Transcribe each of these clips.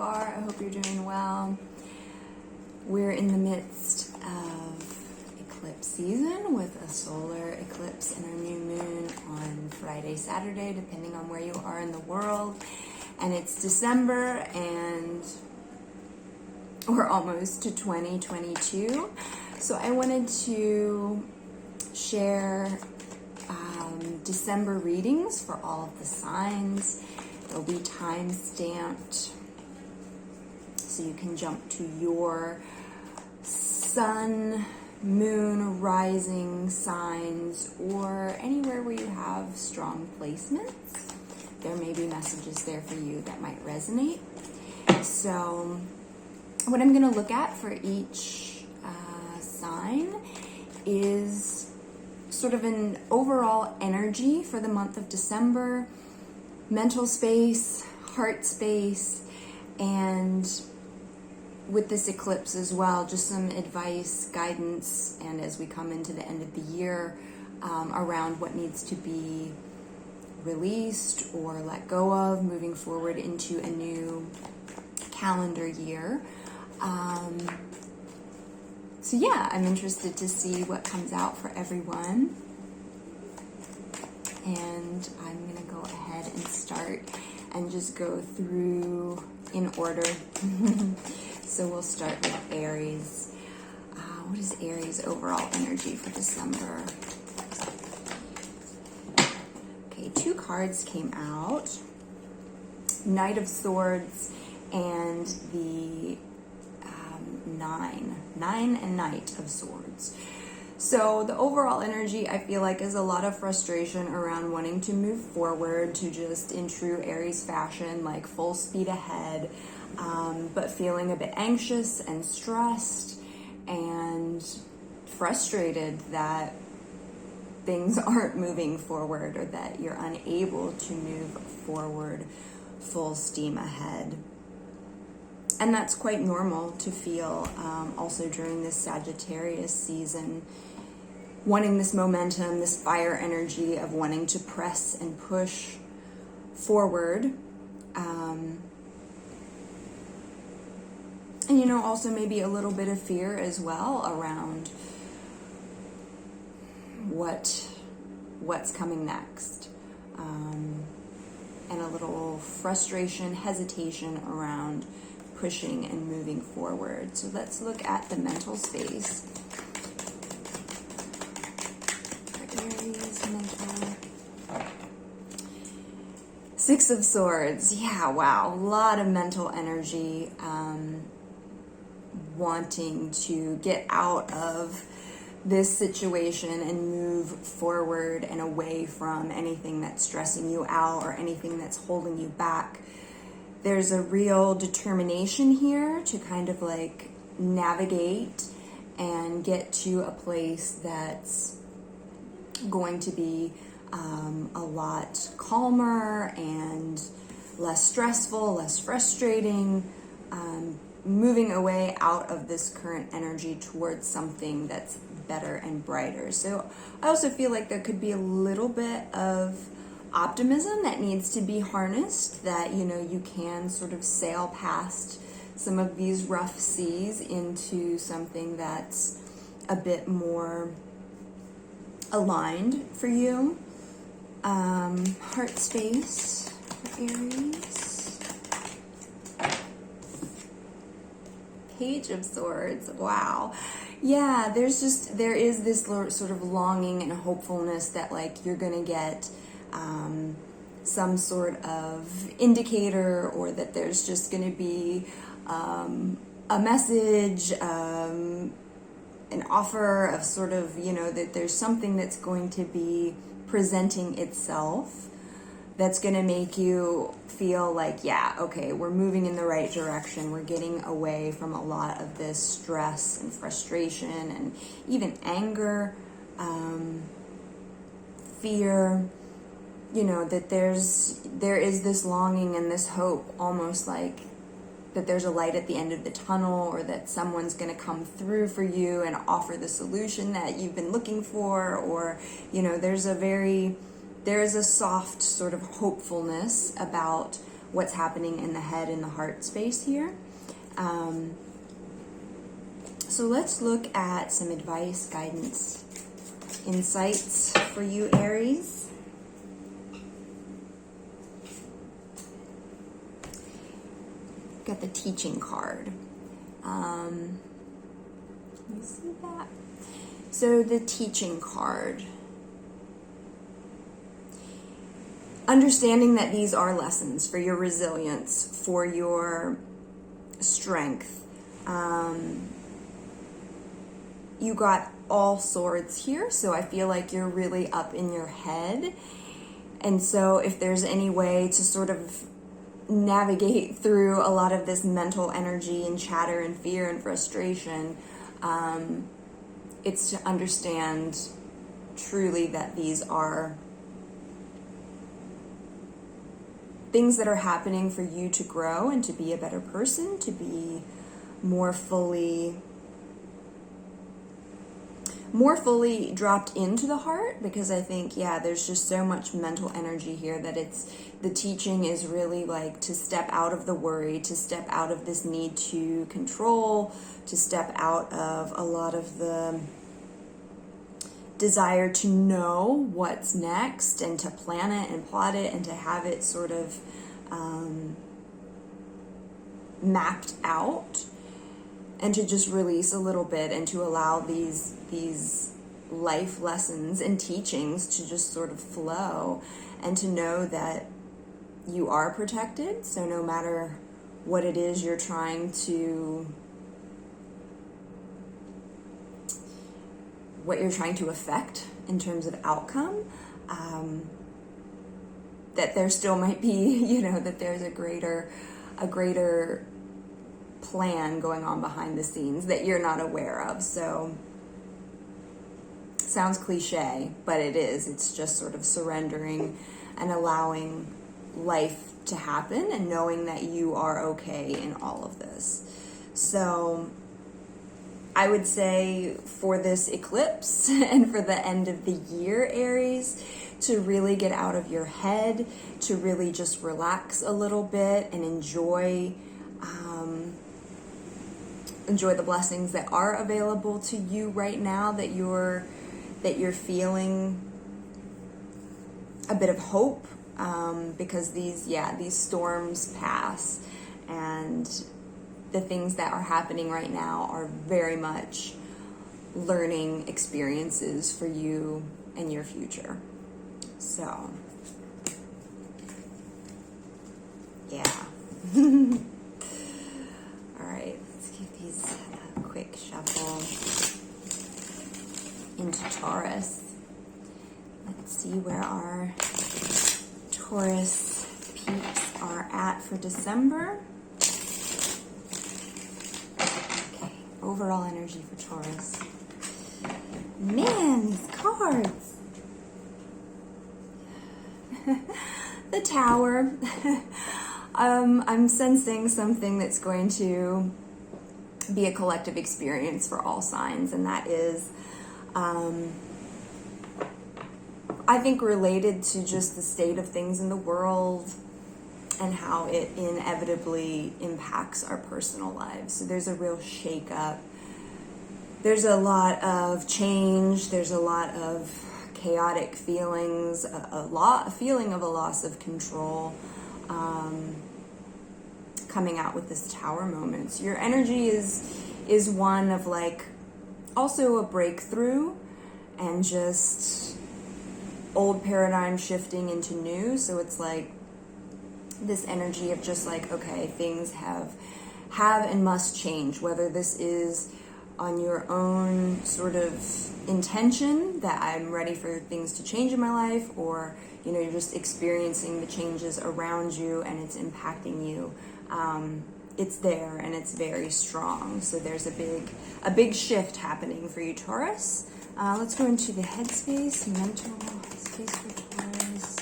are. I hope you're doing well. We're in the midst of eclipse season with a solar eclipse and a new moon on Friday, Saturday, depending on where you are in the world. And it's December and we're almost to 2022. So I wanted to share December readings for all of the signs. They'll be time stamped so you can jump to your sun, moon, rising signs, or anywhere where you have strong placements. There may be messages there for you that might resonate. So what I'm going to look at for each sign is sort of an overall energy for the month of December, mental space, heart space, and with this eclipse as well, just some advice, guidance, and as we come into the end of the year, around what needs to be released or let go of, moving forward into a new calendar year. So yeah, I'm interested to see what comes out for everyone. And I'm going to go ahead and start and just go through in order. So we'll start with Aries. What is Aries' overall energy for December? Okay, two cards came out. Knight of Swords and the Nine and Knight of Swords. So the overall energy, I feel like, is a lot of frustration around wanting to move forward, to just in true Aries fashion, like full speed ahead, but feeling a bit anxious and stressed and frustrated that things aren't moving forward or that you're unable to move forward full steam ahead. And that's quite normal to feel also during this Sagittarius season, wanting this momentum, this fire energy of wanting to press and push forward. And, you know, also maybe a little bit of fear as well around what's coming next. And a little frustration, hesitation around pushing and moving forward. So let's look at the mental space. Aries mental. Six of Swords. Yeah, wow. A lot of mental energy. Wanting to get out of this situation and move forward and away from anything that's stressing you out or anything that's holding you back. There's a real determination here to kind of like navigate and get to a place that's going to be a lot calmer and less stressful, less frustrating, moving away out of this current energy towards something that's better and brighter. So I also feel like there could be a little bit of optimism that needs to be harnessed, that, you know, you can sort of sail past some of these rough seas into something that's a bit more aligned for you. Heart space for Aries. Page of Swords. Wow. Yeah, there is this sort of longing and hopefulness that like you're gonna get some sort of indicator, or that there's just going to be a message, an offer of sort of, you know, that there's something that's going to be presenting itself that's going to make you feel like, yeah, okay, we're moving in the right direction. We're getting away from a lot of this stress and frustration and even anger, fear. You know, that there is this longing and this hope, almost like that there's a light at the end of the tunnel, or that someone's going to come through for you and offer the solution that you've been looking for, or, you know, there's a soft sort of hopefulness about what's happening in the head and the heart space here. So let's look at some advice, guidance, insights for you, Aries. Got the teaching card. Let me see that. So the teaching card. Understanding that these are lessons for your resilience, for your strength. You got all swords here, so I feel like you're really up in your head. And so if there's any way to sort of navigate through a lot of this mental energy and chatter and fear and frustration, it's to understand truly that these are things that are happening for you to grow and to be a better person, to be more fully dropped into the heart, because I think, yeah, there's just so much mental energy here that the teaching is really like to step out of the worry, to step out of this need to control, to step out of a lot of the desire to know what's next and to plan it and plot it and to have it sort of mapped out, and to just release a little bit and to allow these life lessons and teachings to just sort of flow, and to know that you are protected. So no matter what it is you're trying to affect in terms of outcome, that there still might be, that there's a greater plan going on behind the scenes that you're not aware of. So sounds cliche, but it is. It's just sort of surrendering and allowing life to happen and knowing that you are okay in all of this. So I would say for this eclipse and for the end of the year, Aries, to really get out of your head, to really just relax a little bit and enjoy the blessings that are available to you right now, that you're feeling a bit of hope, because these storms pass, and the things that are happening right now are very much learning experiences for you and your future. So, yeah. All right, let's give these a quick shuffle into Taurus. Let's see where our Taurus peeps are at for December. Okay, overall energy for Taurus. Man, these cards. The Tower. I'm sensing something that's going to be a collective experience for all signs, and that is, I think, related to just the state of things in the world and how it inevitably impacts our personal lives. So there's a real shake-up. There's a lot of change. There's a lot of chaotic feelings, a feeling of a loss of control, coming out with this Tower moment. So your energy is one of like also a breakthrough and just old paradigm shifting into new. So it's like this energy of just like, okay, things have and must change, whether this is on your own sort of intention that I'm ready for things to change in my life, or you're just experiencing the changes around you and it's impacting you. It's there and it's very strong. So there's a big shift happening for you, Taurus. Let's go into the headspace, mental space for Taurus.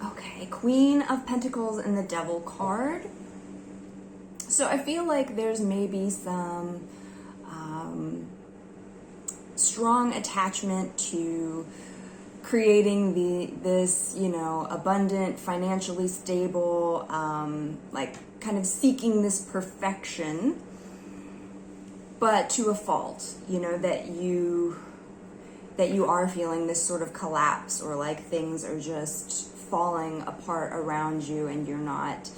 Okay, Queen of Pentacles and the Devil card. So I feel like there's maybe some strong attachment to creating this, you know, abundant, financially stable, like kind of seeking this perfection, but to a fault, you know, that you are feeling this sort of collapse, or like things are just falling apart around you, and you're not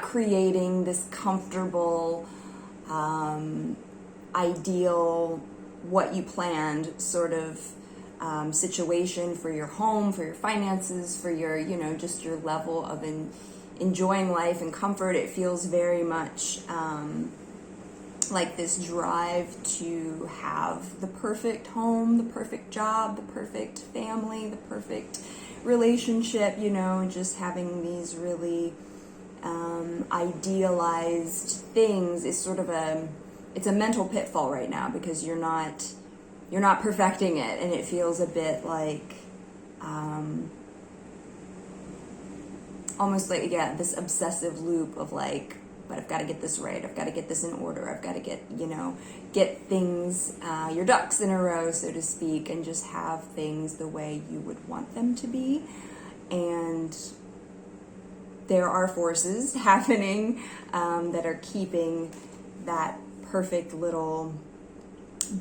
creating this comfortable, ideal, what you planned sort of situation for your home, for your finances, for your, you know, just your level of enjoying life and comfort. It feels very much like this drive to have the perfect home, the perfect job, the perfect family, the perfect relationship, you know, just having these really idealized things is sort of it's a mental pitfall right now, because you're not perfecting it, and it feels a bit like almost like, yeah, this obsessive loop of like, but I've got to get this right, I've got to get this in order, I've got to get things, your ducks in a row, so to speak, and just have things the way you would want them to be. And there are forces happening that are keeping that perfect little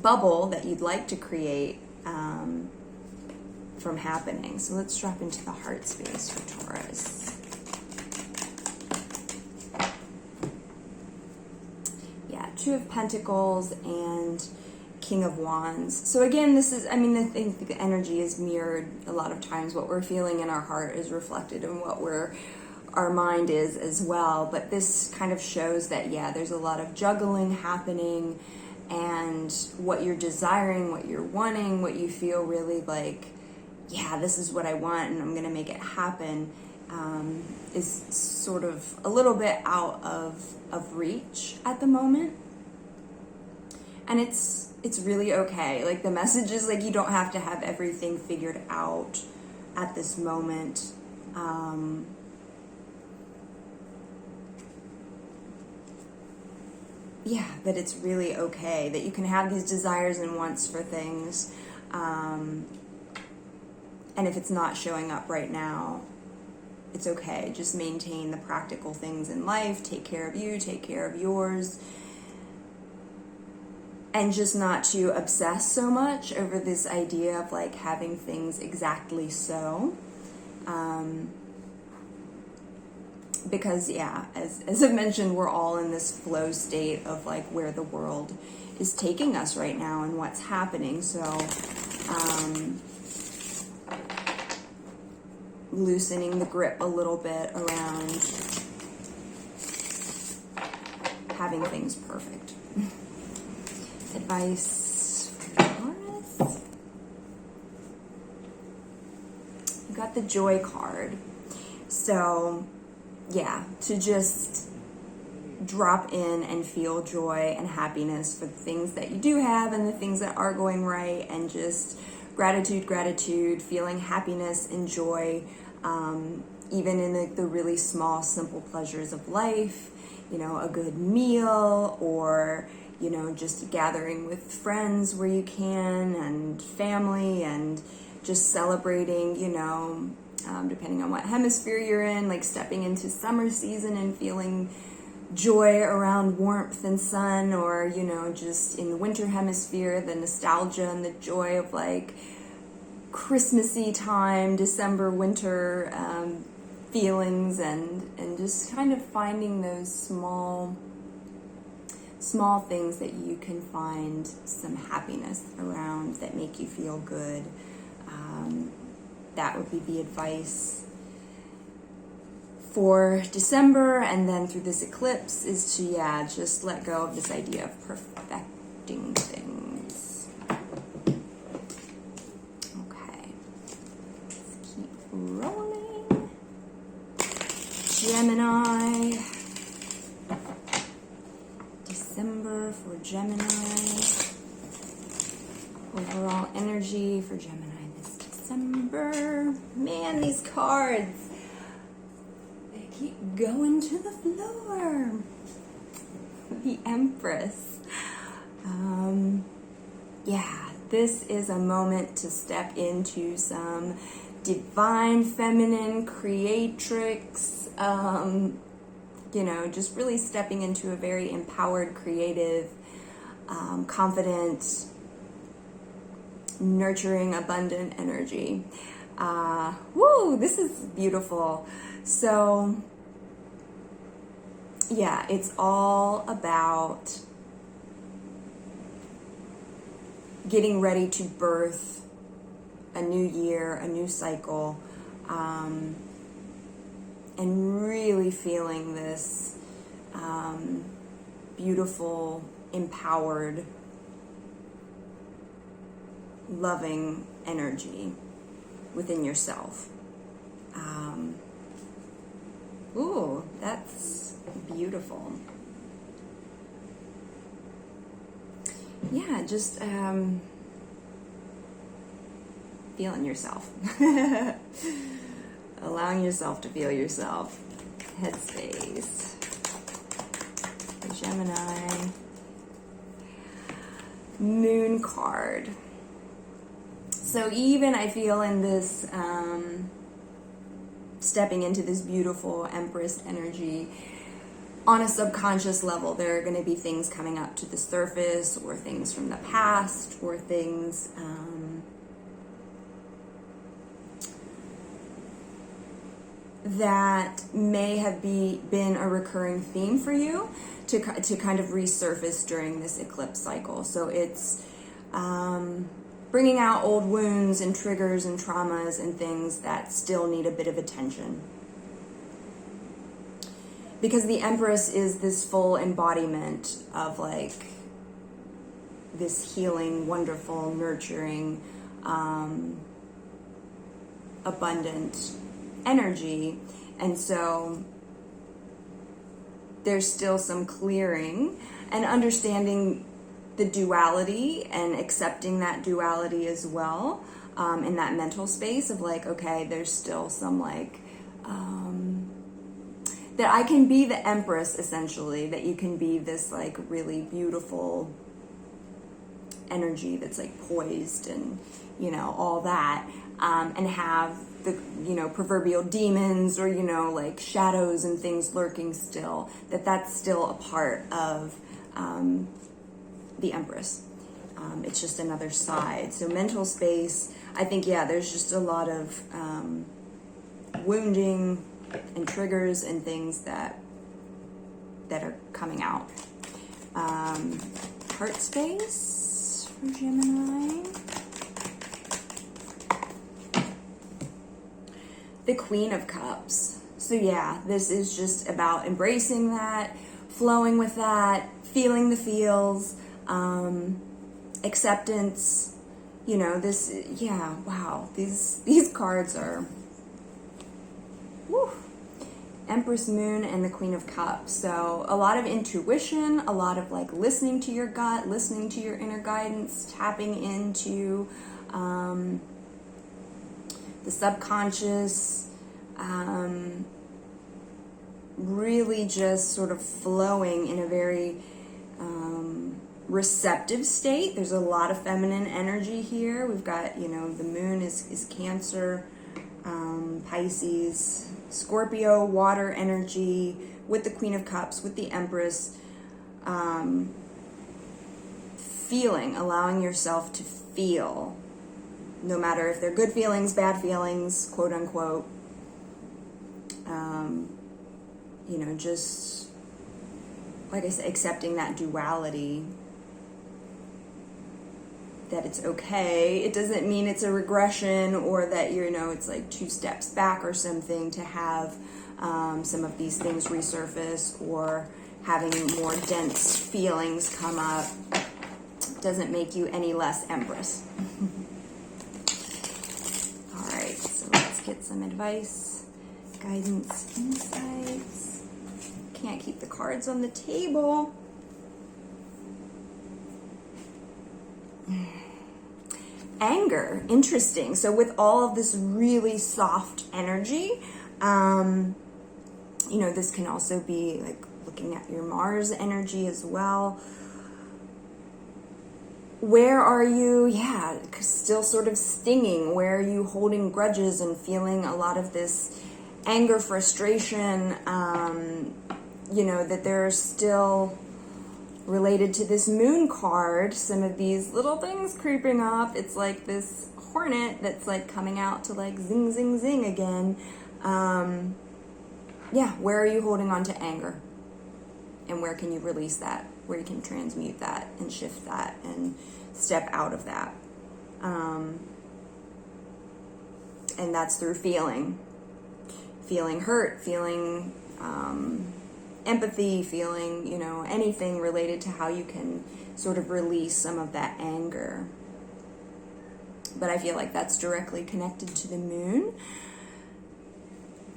bubble that you'd like to create from happening. So let's drop into the heart space for Taurus. Yeah, Two of Pentacles and King of Wands. So again, this is, I mean, I think the energy is mirrored a lot of times. What we're feeling in our heart is reflected in what our mind is as well. But this kind of shows that, yeah, there's a lot of juggling happening, and what you're desiring, what you're wanting, what you feel really like, yeah, this is what I want and I'm going to make it happen, is sort of a little bit out of reach at the moment. And it's really okay. Like, the message is like, you don't have to have everything figured out at this moment. Yeah, that it's really okay, that you can have these desires and wants for things, and if it's not showing up right now, it's okay. Just maintain the practical things in life, take care of you, take care of yours, and just not to obsess so much over this idea of like having things exactly so. Because, yeah, as I've mentioned, we're all in this flow state of like where the world is taking us right now and what's happening. So loosening the grip a little bit around having things perfect. Advice for Taurus. You got the Joy card. So yeah, to just drop in and feel joy and happiness for the things that you do have and the things that are going right, and just gratitude, feeling happiness and joy, even in the really small, simple pleasures of life, you know, a good meal, or, you know, just gathering with friends where you can, and family, and just celebrating, you know, depending on what hemisphere you're in, like stepping into summer season and feeling joy around warmth and sun, or, you know, just in the winter hemisphere, the nostalgia and the joy of like Christmassy time, December, winter feelings, and just kind of finding those small things that you can find some happiness around, that make you feel good. That would be the advice for December, and then through this eclipse is to, yeah, just let go of this idea of perfecting things. Okay, let's keep rolling. Gemini. December for Gemini. Overall energy for Gemini this December. Man, these cards, they keep going to the floor. The Empress. Yeah, this is a moment to step into some divine feminine creatrix, you know, just really stepping into a very empowered, creative, confident, nurturing, abundant energy. Woo, this is beautiful. So, yeah, it's all about getting ready to birth a new year, a new cycle, and really feeling this beautiful, empowered, loving energy within yourself. Ooh, that's beautiful. Yeah, just feeling yourself. Allowing yourself to feel yourself. Headspace. Gemini. Moon card. So even I feel in this stepping into this beautiful Empress energy, on a subconscious level, there are going to be things coming up to the surface, or things from the past, or things that may have been a recurring theme for you to kind of resurface during this eclipse cycle. So it's bringing out old wounds and triggers and traumas and things that still need a bit of attention. Because the Empress is this full embodiment of like this healing, wonderful, nurturing, abundant energy. And so there's still some clearing and understanding the duality and accepting that duality as well, in that mental space of like, okay, there's still some like that I can be the Empress, essentially, that you can be this like really beautiful energy that's like poised and, you know, all that, and have the, you know, proverbial demons or, you know, like shadows and things lurking still, that's still a part of the Empress. It's just another side. So mental space, I think, yeah, there's just a lot of wounding and triggers and things that are coming out. Heart space for Gemini. The Queen of Cups. So yeah, this is just about embracing that, flowing with that, feeling the feels, acceptance, you know, this, yeah, wow, these cards are, woo. Empress, Moon, and the Queen of Cups. So a lot of intuition, a lot of like listening to your gut, listening to your inner guidance, tapping into the subconscious, really just sort of flowing in a very receptive state. There's a lot of feminine energy here. We've got, you know, the moon is Cancer, Pisces, Scorpio, water energy, with the Queen of Cups, with the Empress, feeling, allowing yourself to feel, no matter if they're good feelings, bad feelings, quote unquote, you know, just, like I said, accepting that duality, that it's okay. It doesn't mean it's a regression or that, you know, it's like 2 steps back or something to have some of these things resurface or having more dense feelings come up. Doesn't make you any less Empress. All right, so let's get some advice, guidance, insights. Can't keep the cards on the table. Anger, interesting. So with all of this really soft energy, you know, this can also be like looking at your Mars energy as well. Where are you, yeah, still sort of stinging? Where are you holding grudges and feeling a lot of this anger, frustration, you know, that there's still, related to this moon card, some of these little things creeping up. It's like this hornet that's like coming out to like zing, zing, zing again. Yeah, where are you holding on to anger? And where can you release that? Where you can transmute that and shift that and step out of that. And that's through feeling hurt, feeling empathy, feeling, you know, anything related to how you can sort of release some of that anger. But I feel like that's directly connected to the moon.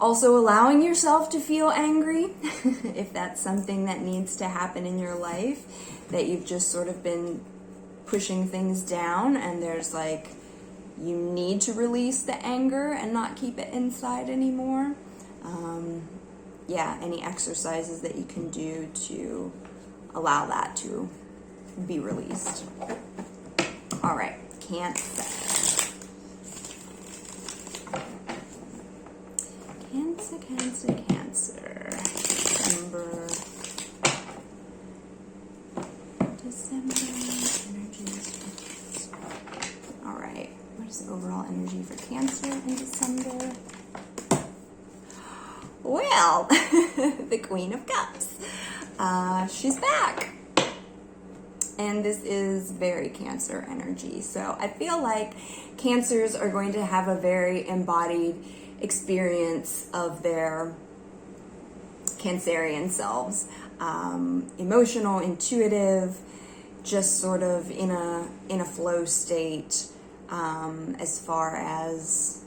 Also allowing yourself to feel angry, if that's something that needs to happen in your life, that you've just sort of been pushing things down, and there's like, you need to release the anger and not keep it inside anymore. Yeah, any exercises that you can do to allow that to be released. All right, Cancer. Cancer. December energies. All right, what is the overall energy for Cancer in December? Well, the Queen of Cups. She's back. And this is very Cancer energy. So I feel like Cancers are going to have a very embodied experience of their Cancerian selves. Emotional, intuitive, just sort of in a flow state, as far as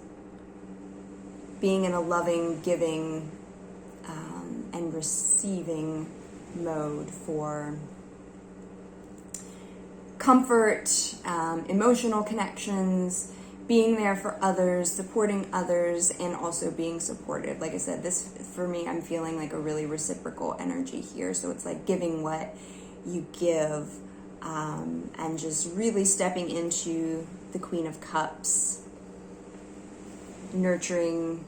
being in a loving, giving, and receiving mode for comfort, emotional connections, being there for others, supporting others, and also being supported. Like I said, this, for me, I'm feeling like a really reciprocal energy here. So it's like giving what you give, and just really stepping into the Queen of Cups, nurturing,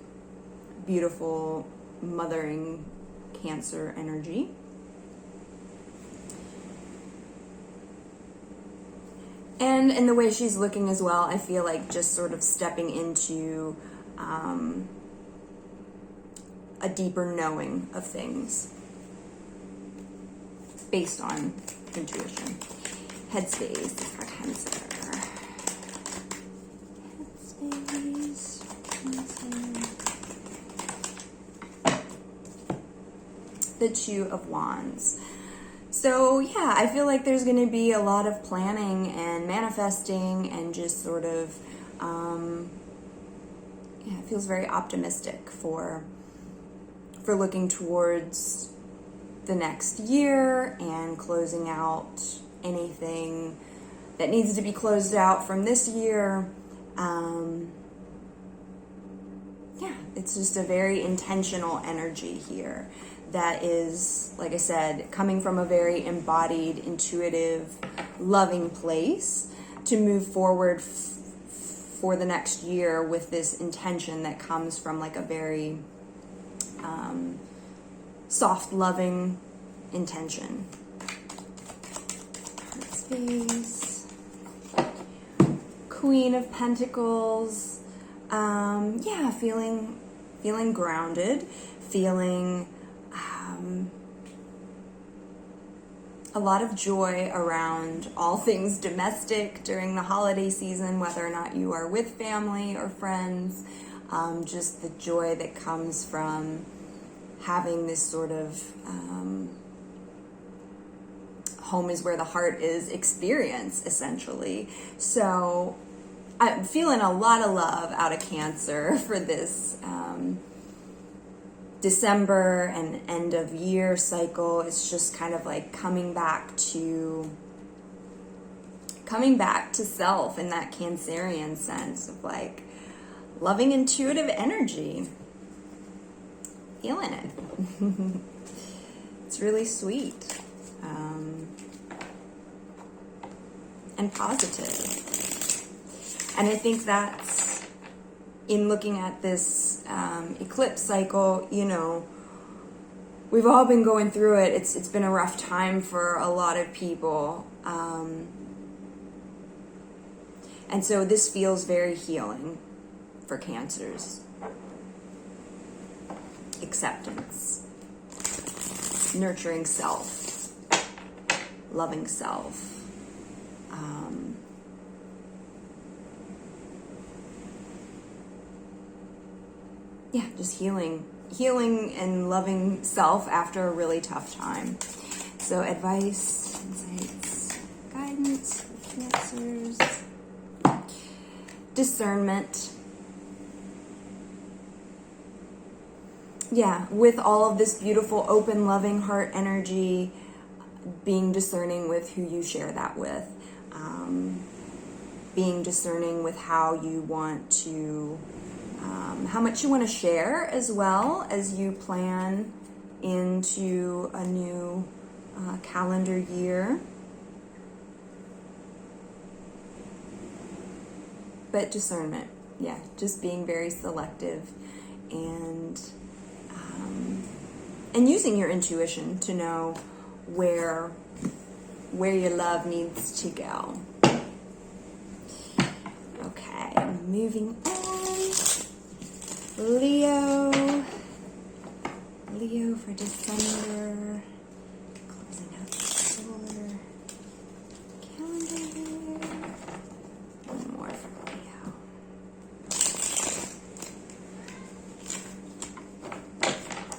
beautiful, mothering Cancer energy. And in the way she's looking as well, I feel like just sort of stepping into a deeper knowing of things based on intuition. Headspace for Cancer. Headspace, Cancer. The Two of Wands. So yeah, I feel like there's going to be a lot of planning and manifesting and just sort of, it feels very optimistic for looking towards the next year and closing out anything that needs to be closed out from this year. Yeah, it's just a very intentional energy here that is, like I said, coming from a very embodied, intuitive, loving place to move forward for the next year with this intention that comes from like a very soft, loving intention. Space. Queen of Pentacles. Yeah, feeling grounded, feeling a lot of joy around all things domestic during the holiday season, whether or not you are with family or friends. Just the joy that comes from having this sort of home is where the heart is experience, essentially. So I'm feeling a lot of love out of Cancer for this December and end of year cycle. It's just kind of like coming back to self in that Cancerian sense of like loving, intuitive energy. Feeling it. It's really sweet. and positive. And I think that's, in looking at this eclipse cycle, you know, we've all been going through it. It's been a rough time for a lot of people. And so this feels very healing for Cancers. Acceptance. Nurturing self. Loving self. Yeah, just healing and loving self after a really tough time. So advice, insights, guidance for Cancers. Discernment. Yeah, with all of this beautiful, open, loving heart energy, being discerning with who you share that with. Being discerning with how you want to how much you want to share, as well as you plan into a new calendar year. But discernment, yeah, just being very selective and using your intuition to know where your love needs to go. Okay, moving on. Leo for December. Closing out the solar calendar here. One more for Leo.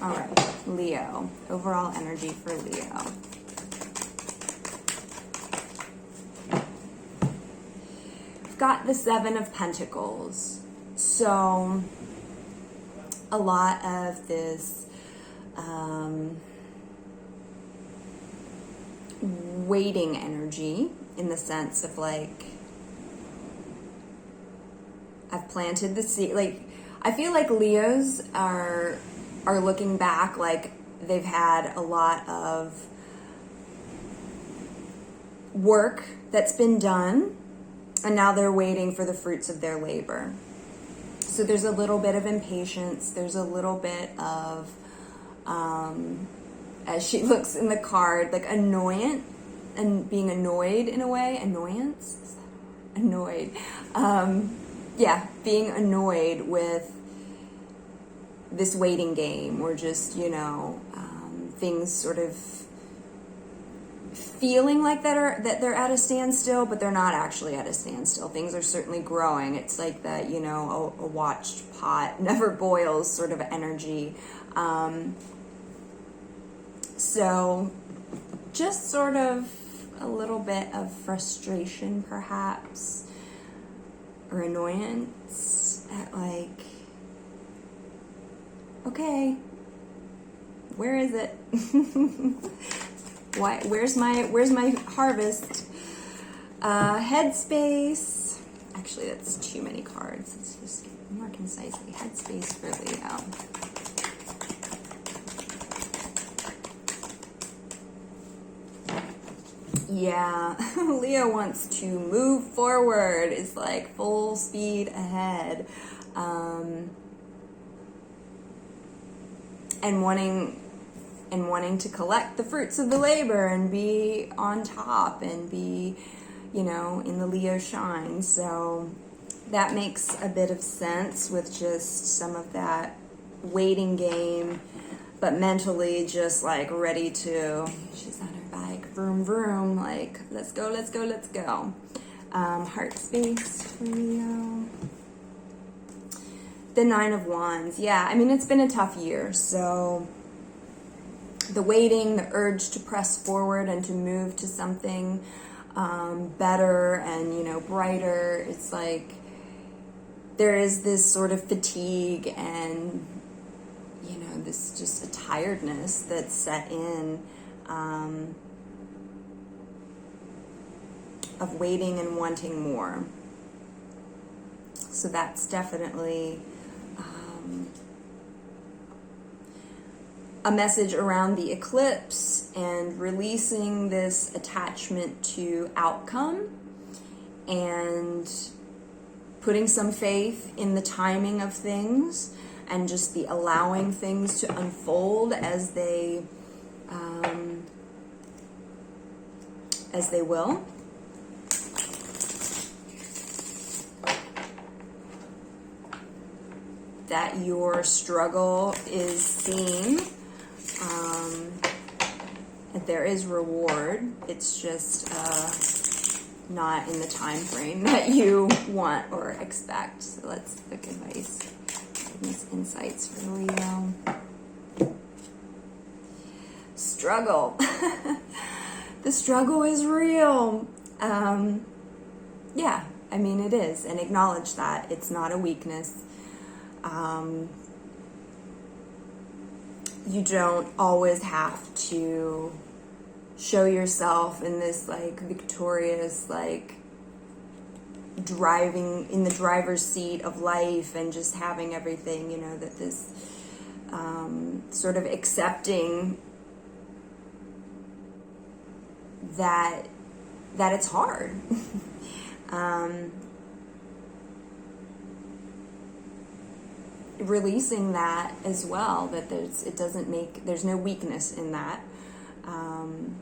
All right, Leo. Overall energy for Leo. We've got the Seven of Pentacles. So a lot of this waiting energy, in the sense of like, I've planted the seed. Like, I feel like Leos are looking back like they've had a lot of work that's been done, and now they're waiting for the fruits of their labor. So there's a little bit of impatience. There's a little bit of, as she looks in the card, like annoyant and being annoyed in a way. Annoyance? Is that a word? Annoyed. Yeah, being annoyed with this waiting game, or just, you know, things sort of feeling like that they're at a standstill, but they're not actually at a standstill. Things are certainly growing. It's like that, you know, a watched pot never boils sort of energy. So just sort of a little bit of frustration, perhaps, or annoyance at like, okay, where is it? Why? Where's my harvest? Headspace. Actually, that's too many cards. Let's just get more concisely. Headspace for Leo. Yeah, Leo wants to move forward. It's like full speed ahead. And wanting to collect the fruits of the labor and be on top and be, you know, in the Leo shine. So that makes a bit of sense with just some of that waiting game, but mentally just like ready to, she's on her bike, vroom vroom, like let's go, let's go, let's go. Heart space for Leo. The Nine of Wands. Yeah, I mean, it's been a tough year, so the waiting, the urge to press forward and to move to something better and, you know, brighter. It's like there is this sort of fatigue and, you know, this just a tiredness that's set in of waiting and wanting more. So that's definitely a message around the eclipse and releasing this attachment to outcome and putting some faith in the timing of things and just the allowing things to unfold as they will. That your struggle is seen, that there is reward. It's just not in the time frame that you want or expect. So let's pick advice, guidance, insights for Leo. Struggle. The struggle is real. Yeah, I mean it is, and acknowledge that. It's not a weakness. You don't always have to show yourself in this like victorious, like driving in the driver's seat of life and just having everything, you know, that this sort of accepting that it's hard. Releasing that as well, that there's no weakness in that, and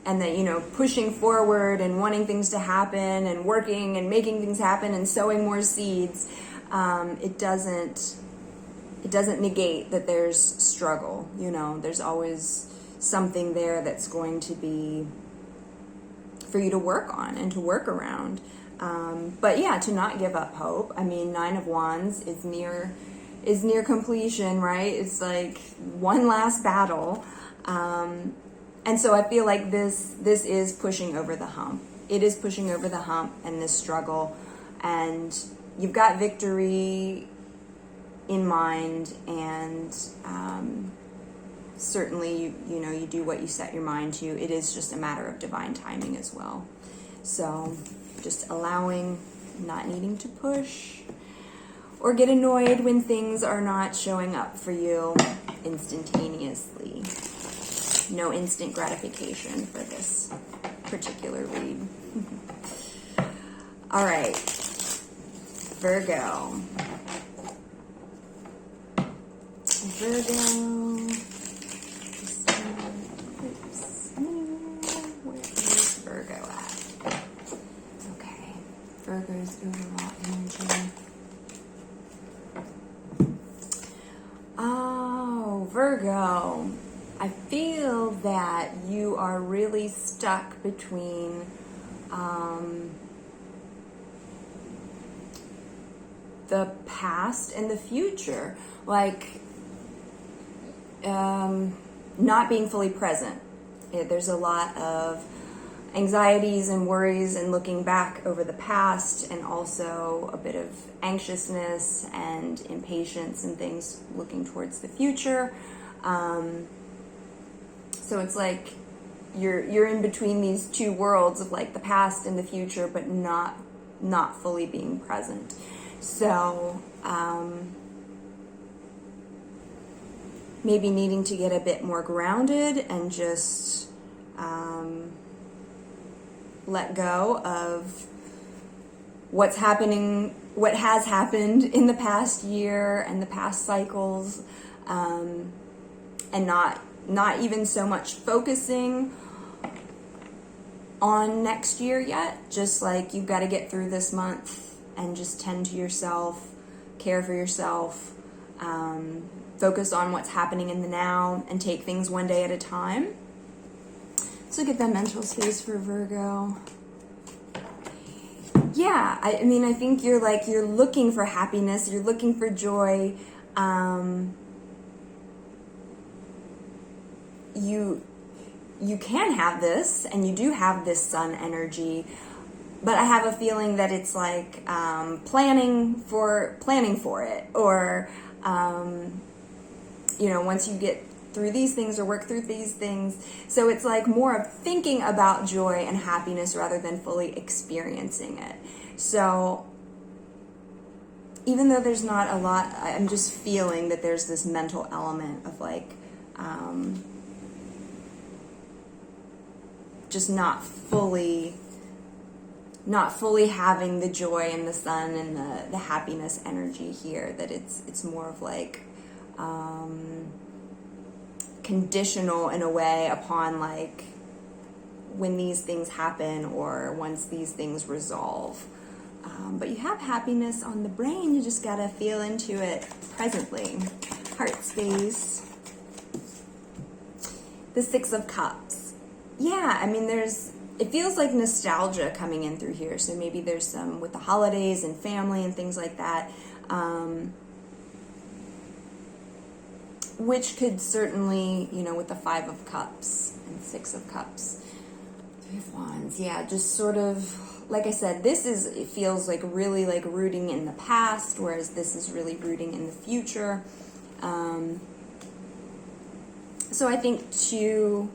that, you know, pushing forward and wanting things to happen and working and making things happen and sowing more seeds, it doesn't negate that there's struggle. You know, there's always something there that's going to be for you to work on and to work around. But yeah, to not give up hope. I mean, 9 of Wands is near completion, right? It's like one last battle. And so I feel like this is pushing over the hump. It is pushing over the hump and this struggle. And you've got victory in mind, and certainly you do what you set your mind to. It is just a matter of divine timing as well. So just allowing, not needing to push or get annoyed when things are not showing up for you instantaneously. No instant gratification for this particular read. All right, Virgo. Where is Virgo at? Okay, Virgo's overall energy. Oh, Virgo, I feel that you are really stuck between the past and the future, like not being fully present. There's a lot of anxieties and worries and looking back over the past, and also a bit of anxiousness and impatience and things looking towards the future. So it's like you're in between these two worlds of like the past and the future, but not fully being present. So maybe needing to get a bit more grounded and just let go of what has happened in the past year and the past cycles, and not even so much focusing on next year yet. Just like, you've got to get through this month and just tend to yourself, care for yourself, focus on what's happening in the now, and take things one day at a time. Let's look at that mental space for Virgo. Yeah, I mean, I think you're looking for happiness, you're looking for joy. You can have this, and you do have this sun energy, but I have a feeling that it's like planning for it, or once you get through these things or work through these things. So it's like more of thinking about joy and happiness rather than fully experiencing it. So even though there's not a lot, I'm just feeling that there's this mental element of like just not fully not fully having the joy and the sun and the happiness energy here, that it's more of like conditional in a way upon like when these things happen or once these things resolve. But you have happiness on the brain, you just gotta feel into it presently. Heart space. The Six of Cups. Yeah, I mean, it feels like nostalgia coming in through here. So maybe there's some with the holidays and family and things like that. Which could certainly, you know, with the Five of Cups and Six of Cups. Three of Wands. Yeah, just sort of, like I said, it feels like really like rooting in the past, whereas this is really rooting in the future. So I think to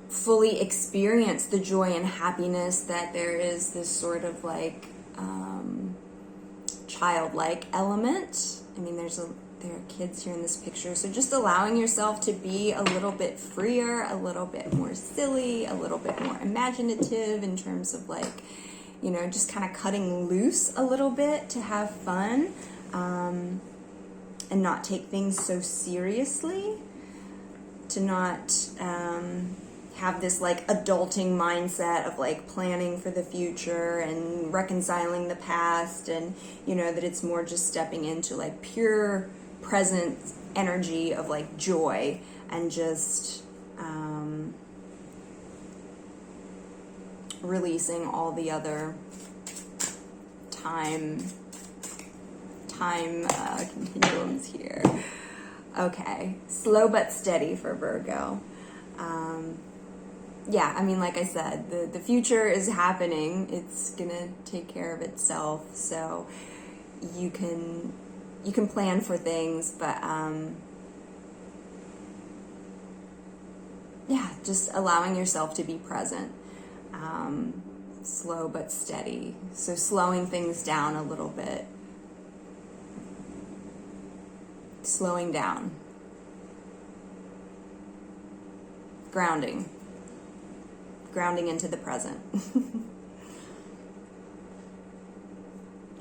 fully experience the joy and happiness that there is this sort of like childlike element. I mean, there are kids here in this picture, so just allowing yourself to be a little bit freer, a little bit more silly, a little bit more imaginative in terms of like, you know, just kind of cutting loose a little bit to have fun, and not take things so seriously, to not have this like adulting mindset of like planning for the future and reconciling the past, and you know that it's more just stepping into like pure present energy of like joy and just releasing all the other time continuums here. Okay, slow but steady for Virgo. Yeah, I mean, like I said, the future is happening. It's gonna take care of itself. So you can plan for things, but yeah, just allowing yourself to be present. Slow but steady. So slowing things down a little bit. Slowing down. Grounding into the present.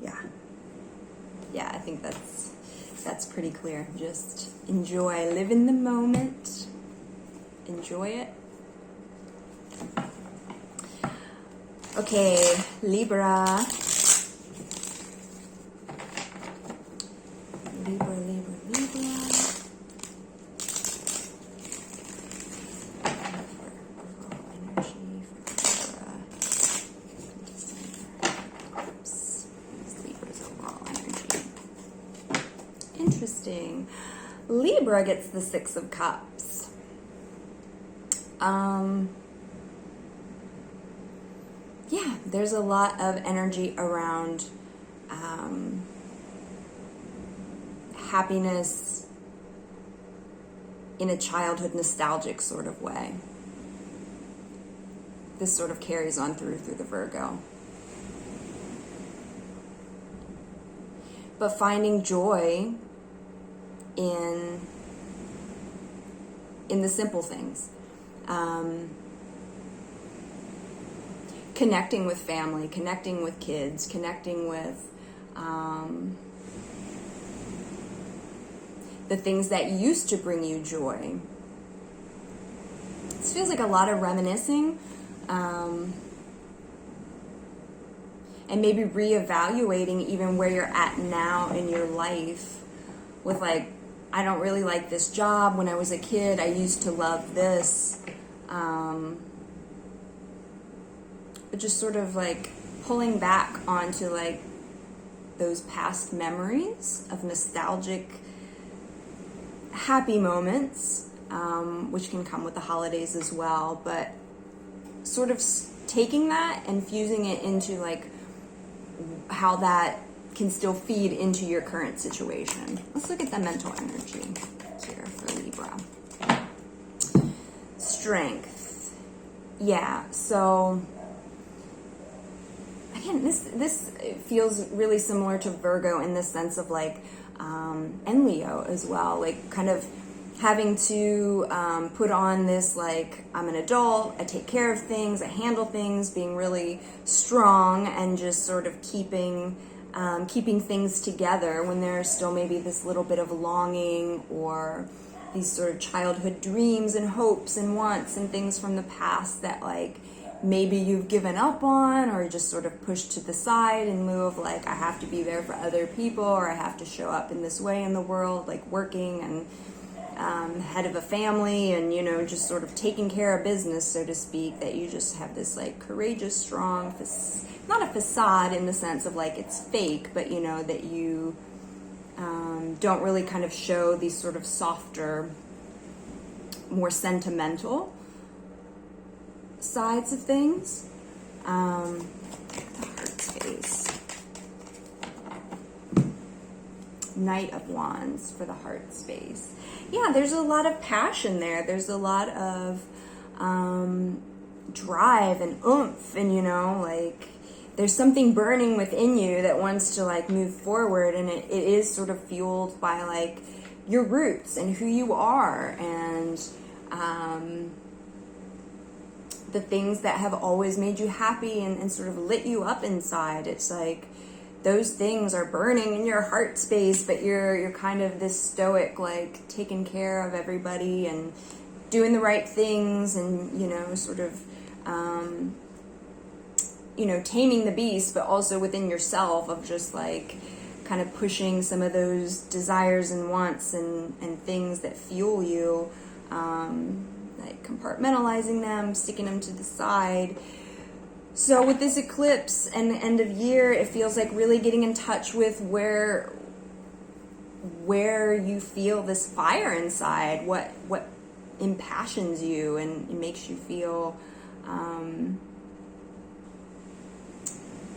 Yeah, I think that's pretty clear. Just enjoy, live in the moment, enjoy it. Okay, Libra. Libra. Interesting. Libra gets the Six of Cups. Yeah, there's a lot of energy around happiness in a childhood nostalgic sort of way. This sort of carries on through the Virgo. But finding joy in the simple things. Connecting with family, connecting with kids, connecting with the things that used to bring you joy. This feels like a lot of reminiscing, and maybe reevaluating even where you're at now in your life with like, I don't really like this job. When I was a kid, I used to love this. But just sort of like pulling back onto like those past memories of nostalgic, happy moments, which can come with the holidays as well. But sort of taking that and fusing it into like how that can still feed into your current situation. Let's look at the mental energy here for Libra. Strength. Yeah, so again, this feels really similar to Virgo in the sense of like, and Leo as well, like kind of having to put on this, like, I'm an adult, I take care of things, I handle things, being really strong, and just sort of keeping things together, when there's still maybe this little bit of longing or these sort of childhood dreams and hopes and wants and things from the past that, like, maybe you've given up on or just sort of pushed to the side in lieu of, like, I have to be there for other people, or I have to show up in this way in the world, like working and head of a family and, you know, just sort of taking care of business, so to speak, that you just have this, like, courageous, strong, not a facade in the sense of, like, it's fake, but, you know, that you don't really kind of show these sort of softer, more sentimental sides of things. The heart space. Knight of Wands for the heart space. Yeah, there's a lot of passion there. There's a lot of drive and oomph, and, you know, like, there's something burning within you that wants to, like, move forward, and it is sort of fueled by, like, your roots and who you are, and the things that have always made you happy and sort of lit you up inside. It's like those things are burning in your heart space, but you're kind of this stoic, like, taking care of everybody and doing the right things, and, you know, sort of you know, taming the beast, but also within yourself, of just, like, kind of pushing some of those desires and wants and things that fuel you, like compartmentalizing them, sticking them to the side. So with this eclipse and the end of year, it feels like really getting in touch with where you feel this fire inside, what impassions you and makes you feel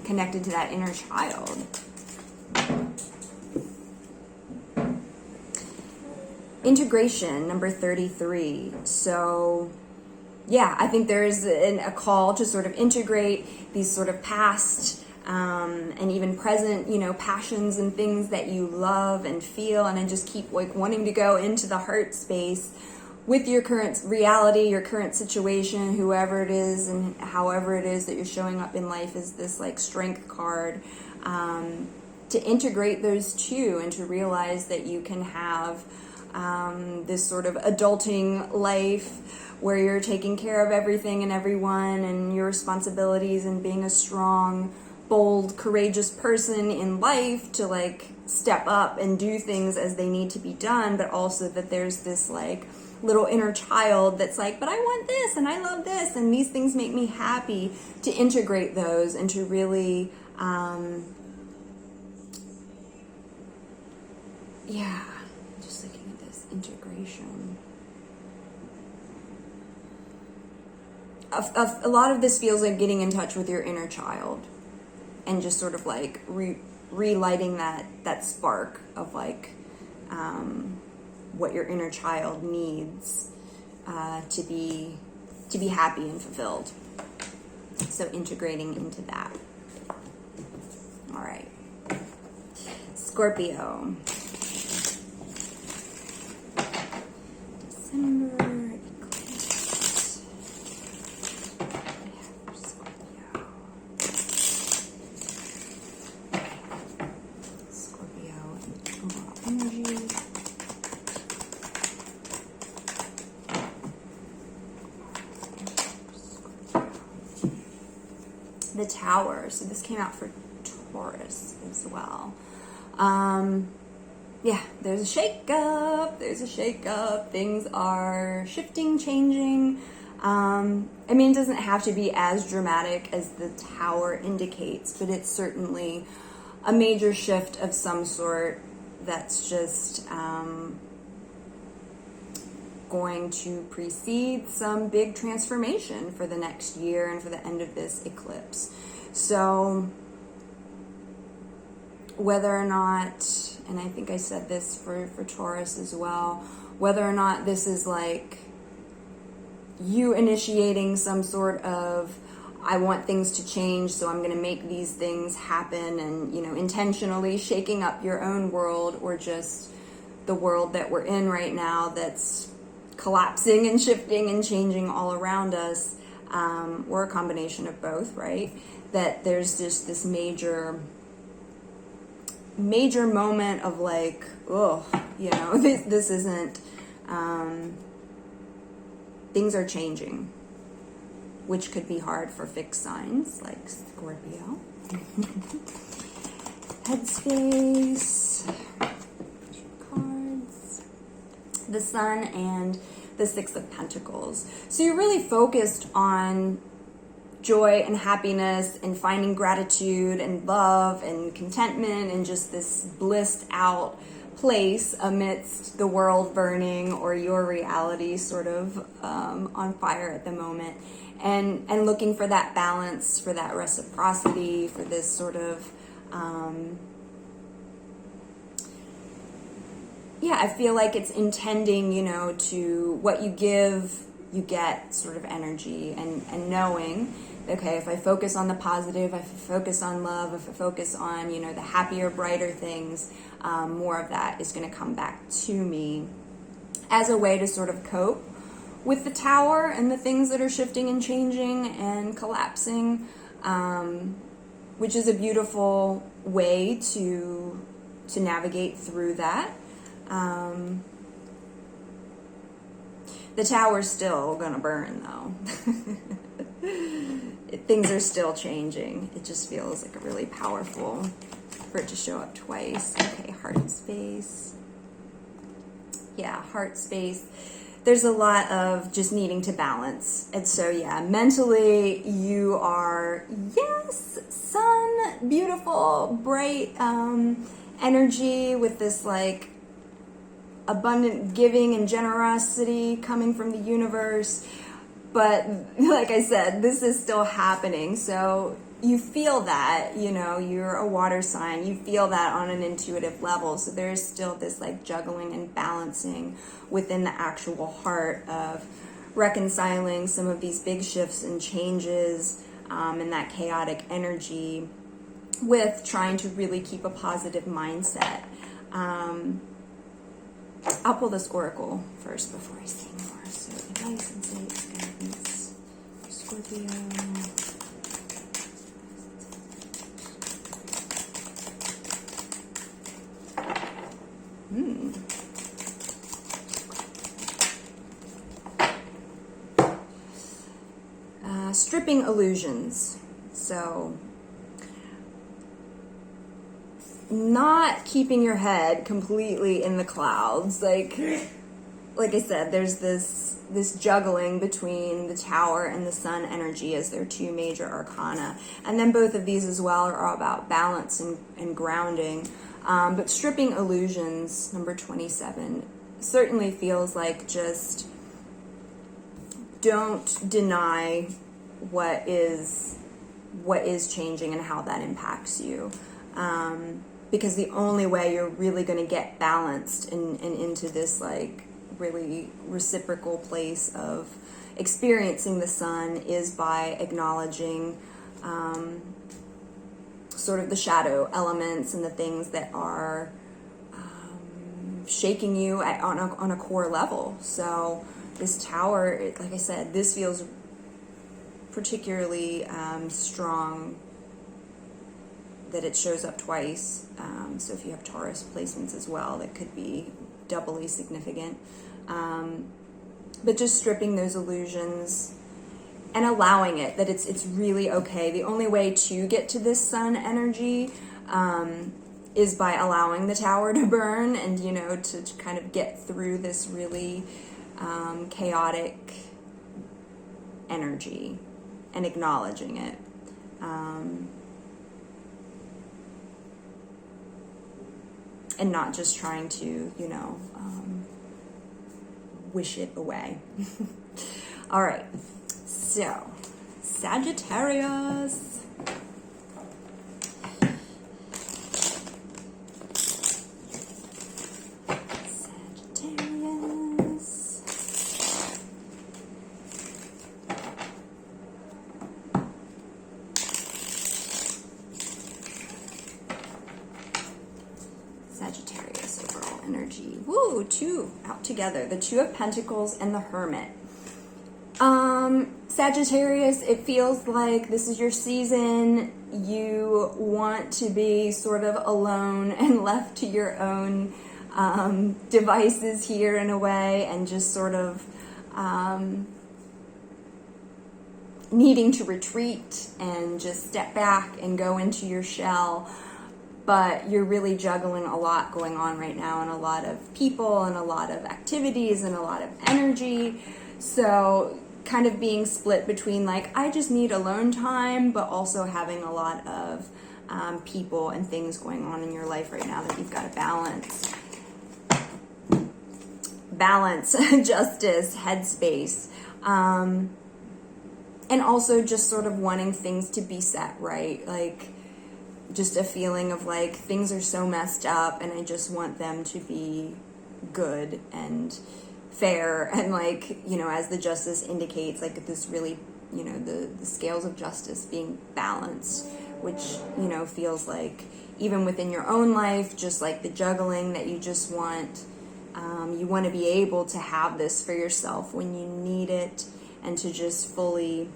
connected to that inner child. Integration, number 33. So, yeah, I think there is a call to sort of integrate these sort of past and even present, you know, passions and things that you love and feel, and then just keep, like, wanting to go into the heart space with your current reality, your current situation, whoever it is and however it is that you're showing up in life, is this, like, strength card, to integrate those two and to realize that you can have this sort of adulting life where you're taking care of everything and everyone and your responsibilities, and being a strong, bold, courageous person in life to, like, step up and do things as they need to be done, but also that there's this, like, little inner child that's like, but I want this and I love this and these things make me happy, to integrate those and to really just looking at this integration. A lot of this feels like getting in touch with your inner child and just sort of, like, relighting that spark of, like, what your inner child needs to be happy and fulfilled. So integrating into that. All right. Scorpio. December eclipse. Scorpio and overall energy. The Tower. So this came out for Taurus as well. Yeah, there's a shake-up. Things are shifting, changing. I mean, it doesn't have to be as dramatic as the Tower indicates, but it's certainly a major shift of some sort that's just going to precede some big transformation for the next year and for the end of this eclipse. So whether or not, and I think I said this for Taurus as well, whether or not this is, like, you initiating some sort of, I want things to change, so I'm going to make these things happen, and, you know, intentionally shaking up your own world, or just the world that we're in right now that's collapsing and shifting and changing all around us, or a combination of both, right? That there's just this major moment of like, oh, you know, this isn't, things are changing, which could be hard for fixed signs like Scorpio. Headspace, cards, the Sun and the Six of Pentacles. So you're really focused on joy and happiness and finding gratitude and love and contentment and just this blissed out place amidst the world burning or your reality sort of on fire at the moment, and looking for that balance, for that reciprocity, for this sort of I feel like it's intending, you know, to what you give, you get sort of energy, and knowing, okay, if I focus on the positive, if I focus on love, if I focus on, you know, the happier, brighter things, more of that is going to come back to me as a way to sort of cope with the Tower and the things that are shifting and changing and collapsing, which is a beautiful way to navigate through that. The Tower's still gonna burn though. Things are still changing. It just feels like a really powerful for it to show up twice. Okay, heart space. Yeah, heart space. There's a lot of just needing to balance. And so yeah, mentally you are, yes, sun, beautiful, bright energy with this like abundant giving and generosity coming from the universe. But like I said, this is still happening. So you feel that, you know, you're a water sign. You feel that on an intuitive level. So there's still this like juggling and balancing within the actual heart of reconciling some of these big shifts and changes and that chaotic energy with trying to really keep a positive mindset. I'll pull this oracle first before I say more. So advice, insights, guidance, Scorpio. Stripping illusions. So not keeping your head completely in the clouds. Like I said, there's this juggling between the Tower and the Sun energy as their two major arcana. And then both of these as well are all about balance and grounding. But stripping illusions, number 27, certainly feels like just don't deny what is changing and how that impacts you. Because the only way you're really going to get balanced and into this like really reciprocal place of experiencing the sun is by acknowledging sort of the shadow elements and the things that are shaking you on a core level. So this Tower, like I said, this feels particularly strong that it shows up twice. So if you have Taurus placements as well, that could be doubly significant. But just stripping those illusions and allowing it, that it's really okay. The only way to get to this sun energy is by allowing the Tower to burn and, you know, to kind of get through this really chaotic energy and acknowledging it. And not just trying to, you know, wish it away. All right, so Sagittarius. Sagittarius overall energy. Woo, two out together. The Two of Pentacles and the Hermit. Sagittarius, it feels like this is your season. You want to be sort of alone and left to your own devices here in a way, and just sort of needing to retreat and just step back and go into your shell. But you're really juggling a lot going on right now, and a lot of people and a lot of activities and a lot of energy. So kind of being split between like, I just need alone time, but also having a lot of people and things going on in your life right now that you've got to balance. Justice, headspace. And also just sort of wanting things to be set right. Like, just a feeling of like, things are so messed up and I just want them to be good and fair, and like, you know, as the Justice indicates, like this really, you know, the scales of justice being balanced, which, you know, feels like even within your own life, just like the juggling that you just want, you want to be able to have this for yourself when you need it, and to just fully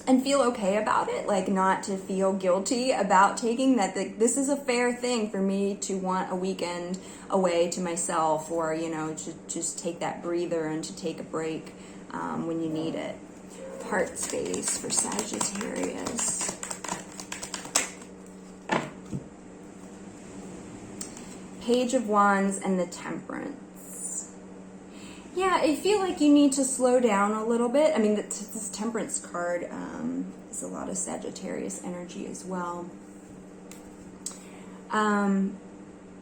and feel okay about it, like not to feel guilty about taking that. This is a fair thing for me to want a weekend away to myself, or, you know, to just take that breather and to take a break when you need it. Heart space for Sagittarius. Page of Wands and the Temperance. Yeah, I feel like you need to slow down a little bit. I mean, this Temperance card is a lot of Sagittarius energy as well. That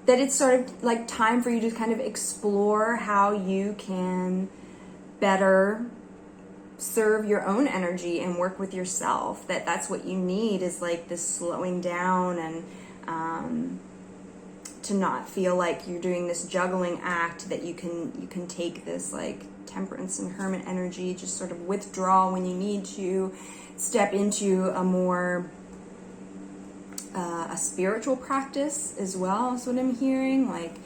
it's sort of like time for you to kind of explore how you can better serve your own energy and work with yourself. That's what you need, is like this slowing down, and to not feel like you're doing this juggling act, that you can take this like Temperance and Hermit energy, just sort of withdraw when you need to, step into a more a spiritual practice as well, is what I'm hearing, like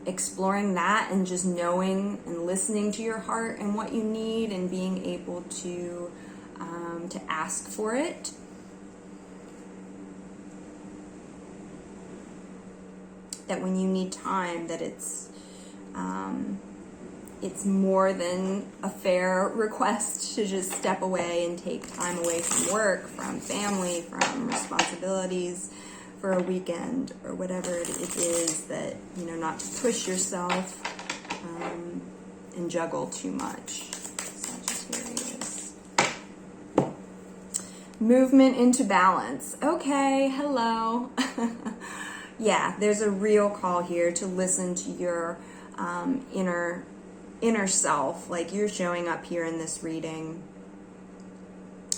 exploring that and just knowing and listening to your heart and what you need, and being able to ask for it. That when you need time, that it's more than a fair request to just step away and take time away from work, from family, from responsibilities for a weekend or whatever it is, that, you know, not to push yourself and juggle too much. Sagittarius. Movement into balance. Okay, hello. Yeah, there's a real call here to listen to your inner self, like you're showing up here in this reading.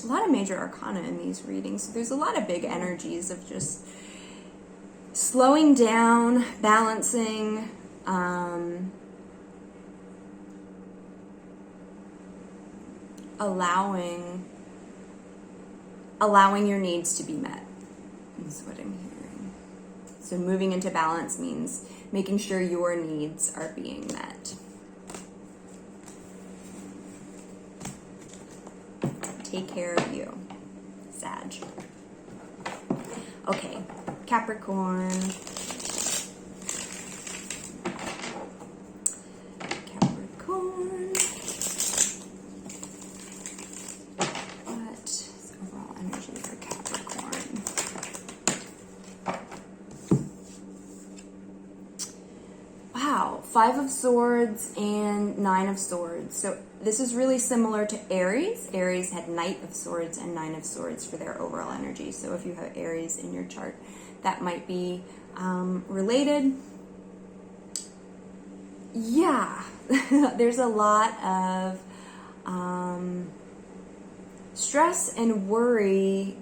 A lot of major arcana in these readings, so there's a lot of big energies of just slowing down, balancing, allowing your needs to be met, is what I'm hearing. So moving into balance means making sure your needs are being met. Take care of you, Sag. Okay, Capricorn. Capricorn. What is overall energy for Capricorn? Wow, 5 of Swords and 9 of Swords. So this is really similar to Aries. Aries had Knight of Swords and 9 of Swords for their overall energy. So if you have Aries in your chart, that might be related. Yeah, there's a lot of stress and worry,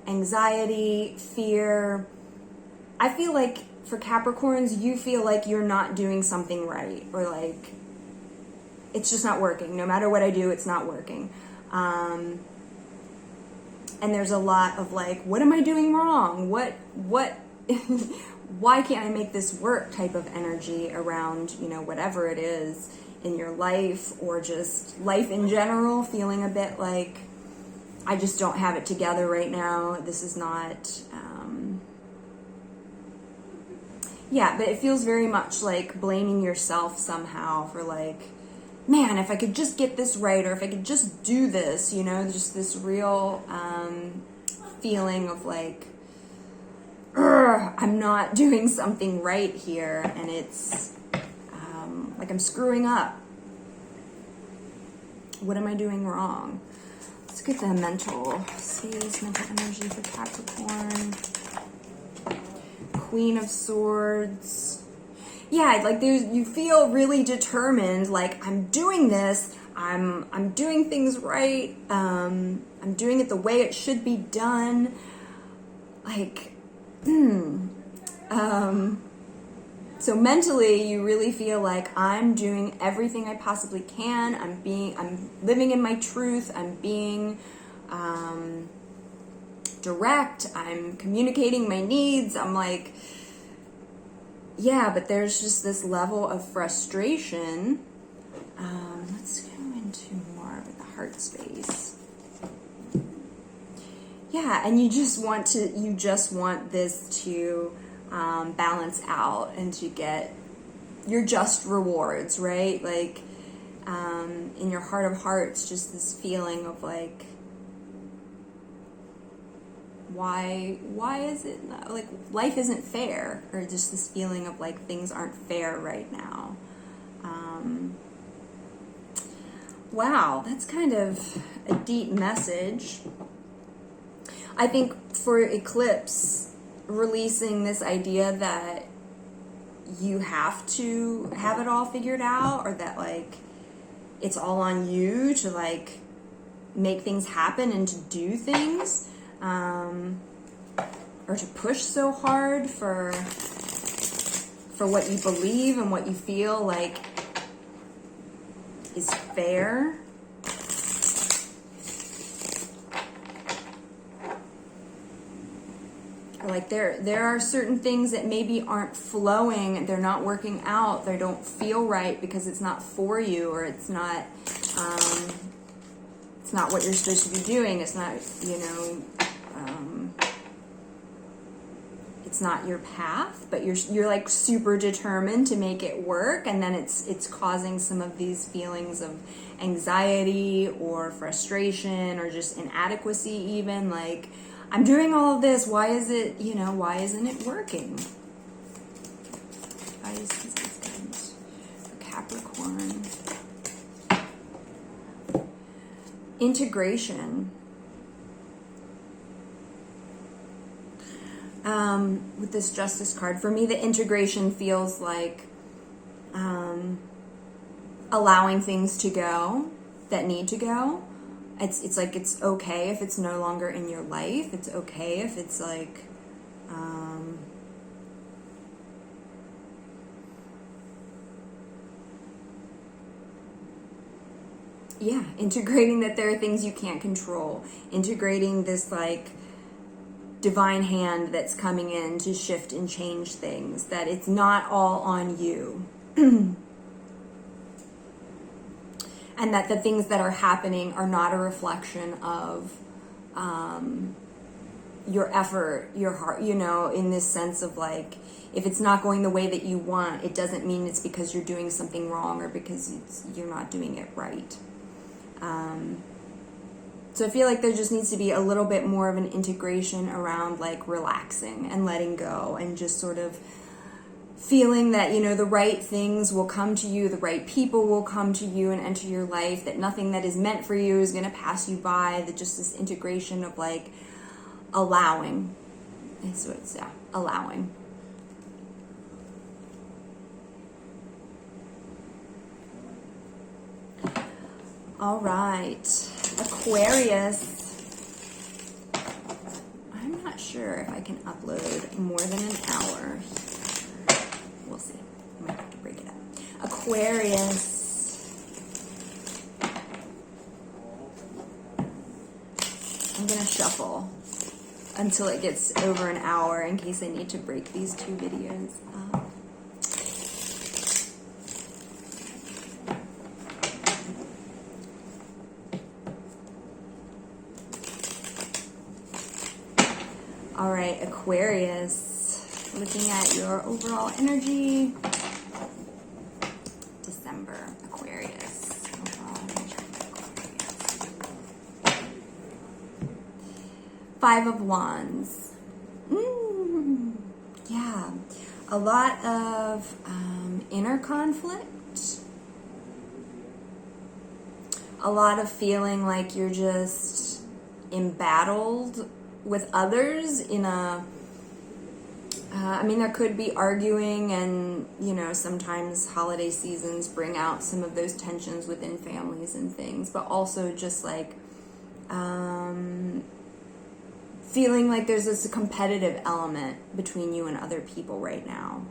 anxiety, fear. I feel like for Capricorns, you feel like you're not doing something right, or like it's just not working. No matter what I do, it's not working. And there's a lot of like, what am I doing wrong? What why can't I make this work type of energy around, you know, whatever it is in your life, or just life in general, feeling a bit like I just don't have it together right now. This is not, yeah, but it feels very much like blaming yourself somehow for like, man, if I could just get this right, or if I could just do this, you know, just this real feeling of like, I'm not doing something right here, and it's like I'm screwing up. What am I doing wrong? Let's get the mental space, mental energy for Capricorn. Queen of Swords. Yeah, like you feel really determined, like I'm doing this, I'm doing things right, I'm doing it the way it should be done. Like, so mentally you really feel like I'm doing everything I possibly can, I'm living in my truth, I'm being direct, I'm communicating my needs, I'm like, yeah, but there's just this level of frustration. Let's go into more with the heart space. Yeah, and you just want this to balance out and to get your just rewards, right? Like, in your heart of hearts, just this feeling of like, why is it like life isn't fair, or just this feeling of like things aren't fair right now. Wow, that's kind of a deep message. I think for eclipse, releasing this idea that you have to have it all figured out, or that like it's all on you to like make things happen and to do things, or to push so hard for what you believe and what you feel like is fair. Or like there are certain things that maybe aren't flowing, they're not working out, they don't feel right because it's not for you, or it's not what you're supposed to be doing. It's not, you know, it's not your path, but you're like super determined to make it work, and then it's causing some of these feelings of anxiety or frustration or just inadequacy even. Like, I'm doing all of this, why isn't it working? Pisces for Capricorn. Integration. With this Justice card, for me, the integration feels like allowing things to go that need to go. It's like it's okay if it's no longer in your life. It's okay if it's like yeah, integrating that there are things you can't control, integrating this like divine hand that's coming in to shift and change things, that it's not all on you. And that the things that are happening are not a reflection of your effort, your heart, you know, in this sense of like, if it's not going the way that you want, it doesn't mean it's because you're doing something wrong or because you're not doing it right. So I feel like there just needs to be a little bit more of an integration around like relaxing and letting go, and just sort of feeling that, you know, the right things will come to you, the right people will come to you and enter your life, that nothing that is meant for you is going to pass you by, that just this integration of like allowing. So it's, yeah, allowing. All right, Aquarius. I'm not sure if I can upload more than an hour. We'll see. I might have to break it up. Aquarius. I'm gonna shuffle until it gets over an hour in case I need to break these two videos up. All right, Aquarius, looking at your overall energy. December, Aquarius. Overall energy, Aquarius. 5 of Wands. Yeah, a lot of inner conflict. A lot of feeling like you're just embattled with others in a, I mean, there could be arguing, and, you know, sometimes holiday seasons bring out some of those tensions within families and things, but also just like feeling like there's this competitive element between you and other people right now.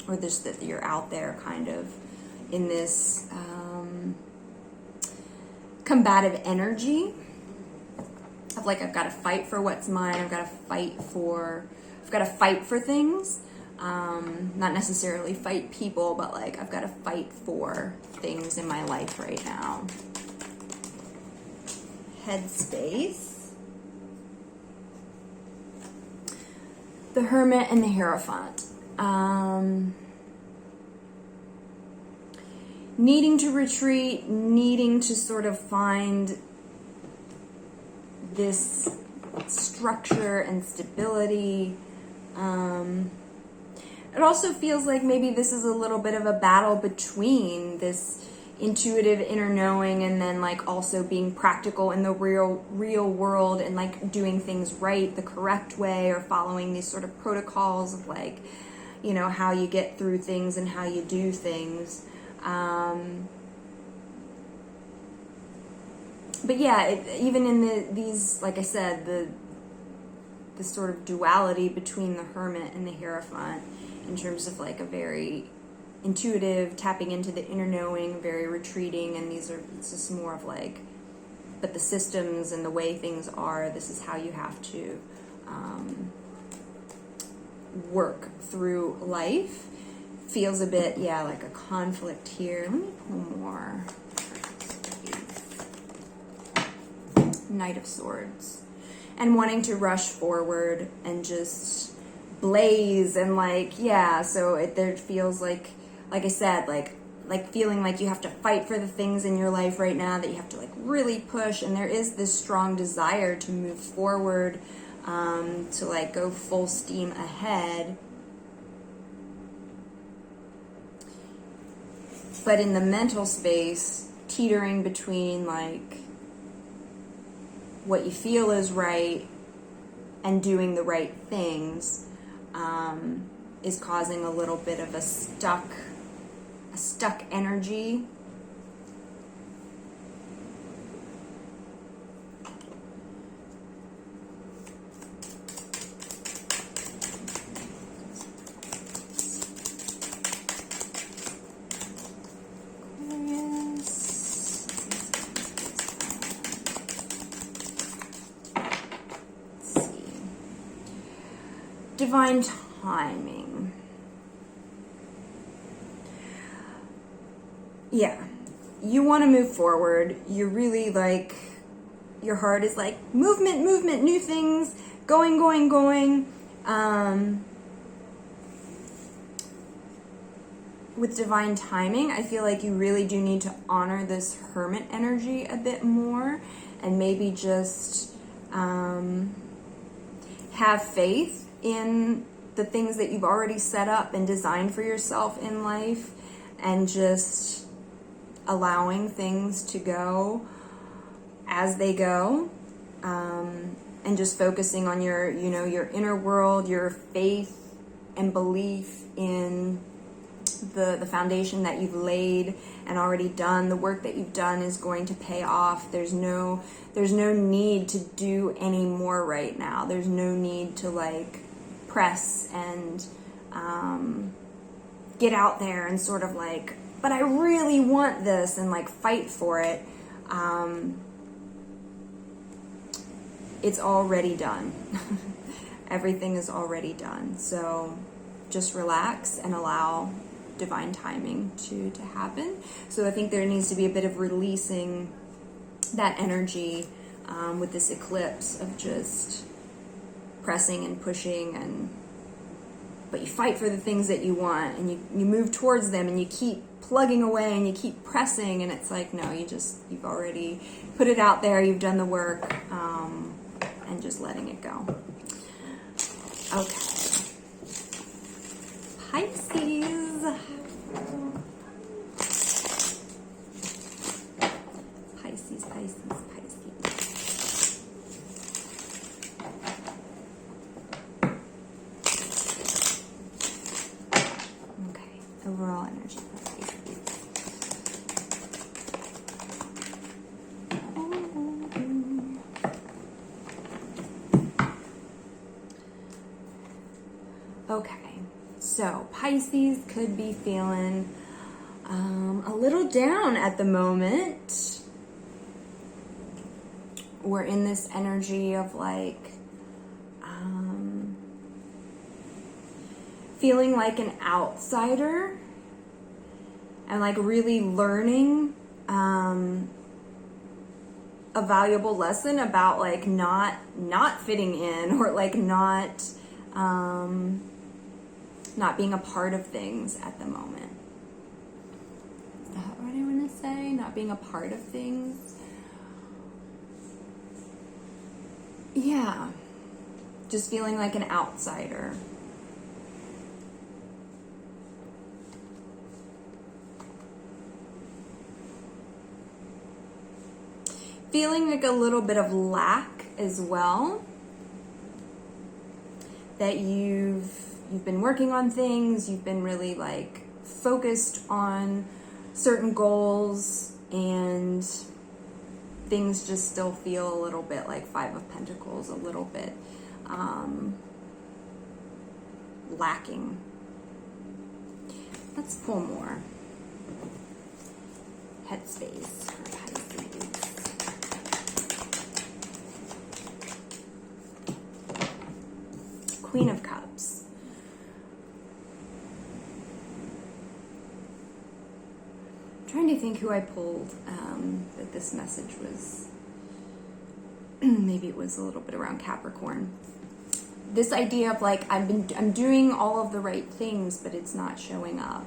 Or just that you're out there kind of in this combative energy. Of like, I've got to fight for what's mine. I've got to fight for things. Not necessarily fight people, but like I've got to fight for things in my life right now. Headspace. The Hermit and the Hierophant. Needing to retreat, needing to sort of find this structure and stability. It also feels like maybe this is a little bit of a battle between this intuitive inner knowing and then like also being practical in the real world and like doing things right the correct way, or following these sort of protocols of like, you know, how you get through things and how you do things. But yeah, even in these, like I said, the sort of duality between the Hermit and the Hierophant, in terms of like a very intuitive, tapping into the inner knowing, very retreating, and it's just more of like, but the systems and the way things are, this is how you have to work through life. Feels a bit, yeah, like a conflict here. Let me pull more. Knight of Swords. And wanting to rush forward and just blaze and like, yeah, so there feels like I said, like feeling like you have to fight for the things in your life right now, that you have to like really push, and there is this strong desire to move forward, to like go full steam ahead. But in the mental space, teetering between like what you feel is right and doing the right things, is causing a little bit of a stuck energy. Divine timing. Yeah, you want to move forward. You're really like, your heart is like movement, new things, going. With divine timing, I feel like you really do need to honor this Hermit energy a bit more, and maybe just have faith in the things that you've already set up and designed for yourself in life, and just allowing things to go as they go, and just focusing on your inner world, your faith and belief in the foundation that you've laid and already done. The work that you've done is going to pay off. There's no need to do any more right now. There's no need to like press and get out there and sort of like, but I really want this, and like fight for it. it's already done. Everything is already done. So just relax and allow divine timing to happen. So I think there needs to be a bit of releasing that energy with this eclipse of just pressing and pushing, but you fight for the things that you want, and you move towards them, and you keep plugging away, and you keep pressing, and it's like, no, you've already put it out there, you've done the work, and just letting it go. Okay. Pisces. Pisces. Okay, overall energy for Pisces. Okay, so Pisces could be feeling a little down at the moment. We're in this energy of like feeling like an outsider and like really learning a valuable lesson about like not fitting in, or like not being a part of things at the moment. Is that what I want to say? Not being a part of things. Yeah. Just feeling like an outsider. Feeling like a little bit of lack as well. That you've been working on things, you've been really like focused on certain goals, and things just still feel a little bit like Five of Pentacles, a little bit lacking. Let's pull more. Headspace for Pisces. Queen of Cups. I'm trying to think who I pulled that this message was. Maybe it was a little bit around Capricorn. This idea of like I'm doing all of the right things, but it's not showing up,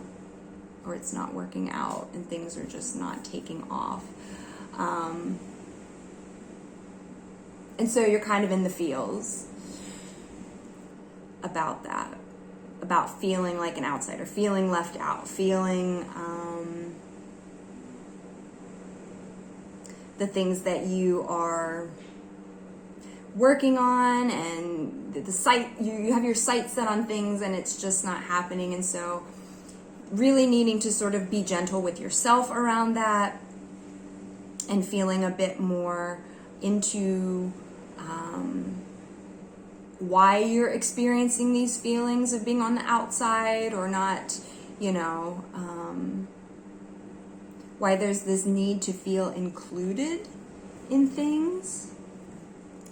or it's not working out, and things are just not taking off. And so you're kind of in the feels about that, about feeling like an outsider, feeling left out, feeling the things that you are working on, and the sight, you have your sights set on things, and it's just not happening. And so really needing to sort of be gentle with yourself around that, and feeling a bit more into why you're experiencing these feelings of being on the outside, or not, why there's this need to feel included in things.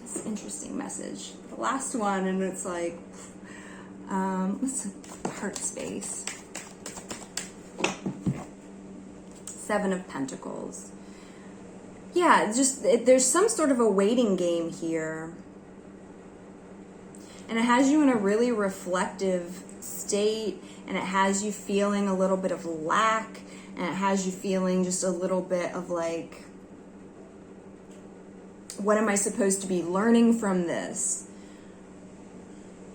It's an interesting message. The last one, and it's like, let's heart space. Seven of Pentacles. Yeah, there's some sort of a waiting game here. And it has you in a really reflective state, and it has you feeling a little bit of lack, and it has you feeling just a little bit of like, what am I supposed to be learning from this?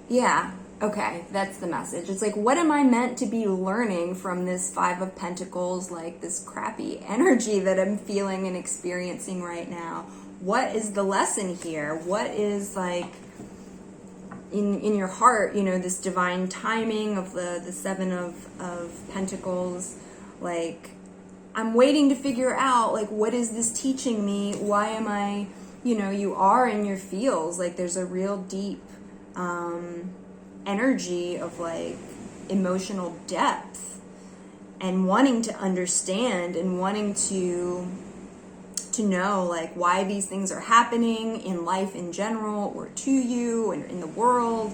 Yeah, okay, that's the message. It's like, what am I meant to be learning from this Five of Pentacles, like this crappy energy that I'm feeling and experiencing right now? What is the lesson here? What is like in your heart, this divine timing of the Seven of Pentacles? Like, I'm waiting to figure out, like, what is this teaching me? Why am I, you are in your feels. Like, there's a real deep energy of, like, emotional depth, and wanting to understand, and wanting to to know like why these things are happening in life in general, or to you and in the world.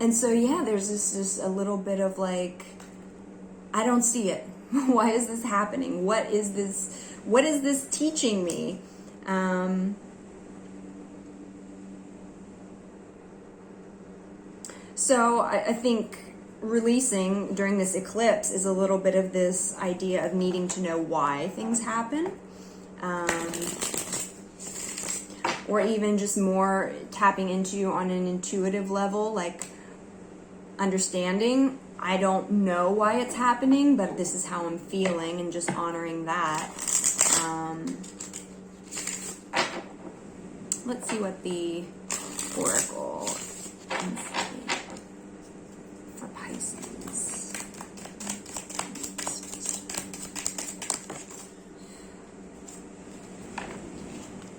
And so, yeah, there's just a little bit of like, I don't see it. Why is this happening? What is this teaching me? So I think releasing during this eclipse is a little bit of this idea of needing to know why things happen. Or even just more tapping into on an intuitive level, like understanding, I don't know why it's happening, but this is how I'm feeling, and just honoring that. Let's see what the oracle insight for Pisces.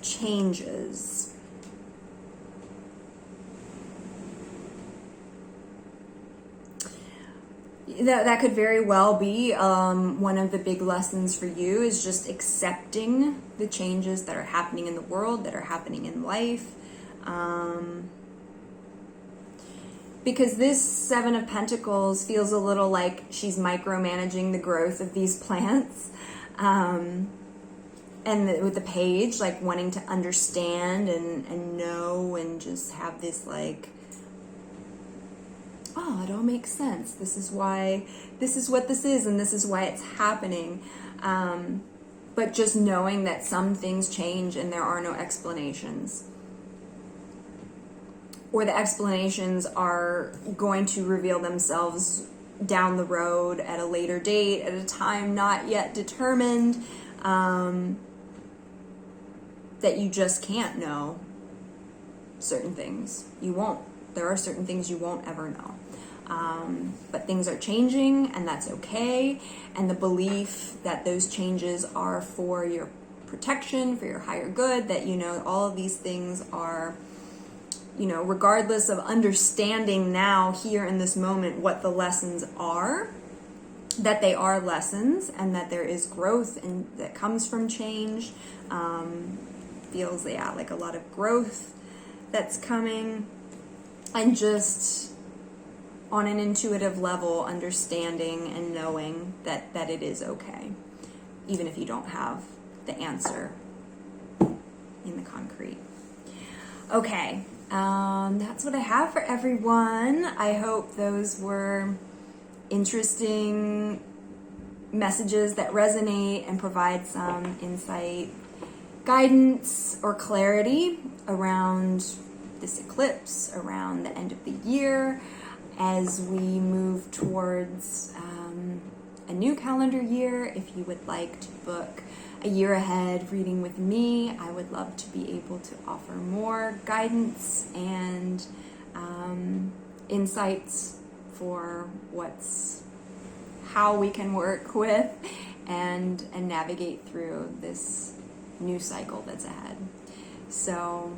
Changes. That could very well be one of the big lessons for you, is just accepting the changes that are happening in the world, that are happening in life. Because this Seven of Pentacles feels a little like she's micromanaging the growth of these plants. And with the Page, like wanting to understand and know, and just have this like, oh, it all makes sense. This is what this is, and this is why it's happening. But just knowing that some things change and there are no explanations. Or the explanations are going to reveal themselves down the road at a later date, at a time not yet determined, that you just can't know certain things. You won't. There are certain things you won't ever know. But things are changing, and that's okay. And the belief that those changes are for your protection, for your higher good, that, you know, all of these things are, you know, regardless of understanding now, here in this moment, what the lessons are, that they are lessons, and that there is growth and that comes from change. Feels, yeah, like a lot of growth that's coming. And just on an intuitive level, understanding and knowing that it is okay, even if you don't have the answer in the concrete. Okay, that's what I have for everyone. I hope those were interesting messages that resonate and provide some insight, guidance, or clarity around this eclipse, around the end of the year, as we move towards a new calendar year. If you would like to book a year ahead reading with me, I would love to be able to offer more guidance and insights for how we can work with and navigate through this new cycle that's ahead. So,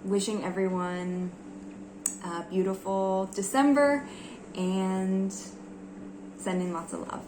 wishing everyone a beautiful December, and sending lots of love.